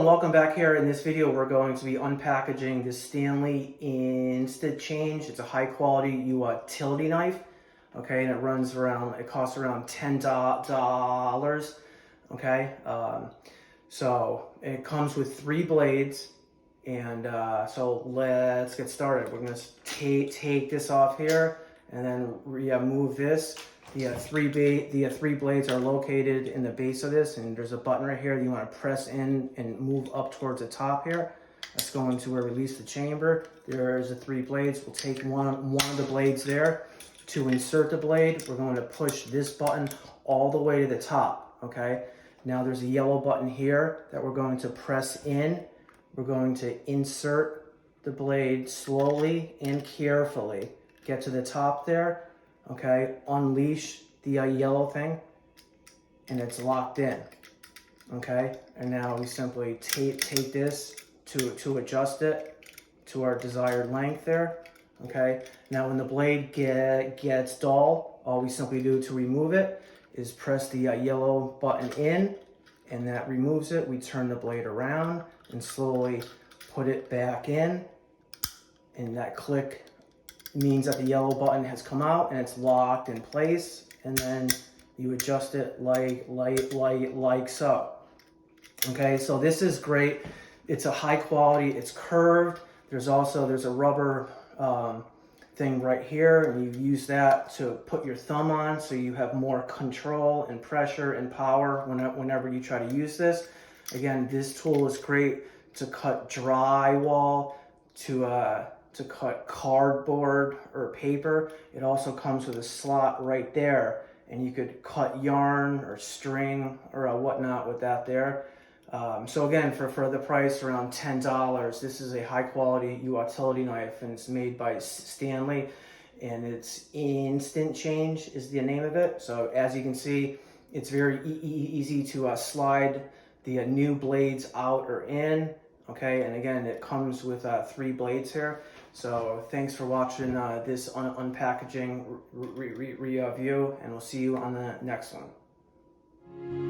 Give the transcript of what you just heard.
and welcome back here. In this video, we're going to be unpackaging this Stanley Instachange. It's a high quality utility knife, okay, and it costs around $10, okay. So it comes with 3 blades, and so let's get started. We're gonna take this off here, and then remove this. The three blades are located in the base of this, and there's a button right here that you want to press in and move up towards the top here. That's going to release the chamber. There's the 3 blades. We'll take one of the blades there. To insert the blade, we're going to push this button all the way to the top, okay? Now there's a yellow button here that we're going to press in. We're going to insert the blade slowly and carefully. Get to the top there. Okay, unleash the yellow thing, and it's locked in. Okay, and now we simply take this to adjust it to our desired length there. Okay, now when the blade gets dull, all we simply do to remove it is press the yellow button in, and that removes it. We turn the blade around and slowly put it back in, and that click means that the yellow button has come out and it's locked in place, and then you adjust it like so. Okay, so this is great. It's a high quality, it's curved. There's a rubber thing right here, and you use that to put your thumb on, so you have more control and pressure and power whenever you try to use this. Again, this tool is great to cut drywall, to cut cardboard or paper. It also comes with a slot right there, and you could cut yarn or string or whatnot with that there. So again, for the price around $10, this is a high quality utility knife, and it's made by Stanley, and it's Instachange is the name of it. So as you can see, it's very easy to slide the new blades out or in. Okay, and again, it comes with 3 blades here. So thanks for watching this unpackaging review, and we'll see you on the next one.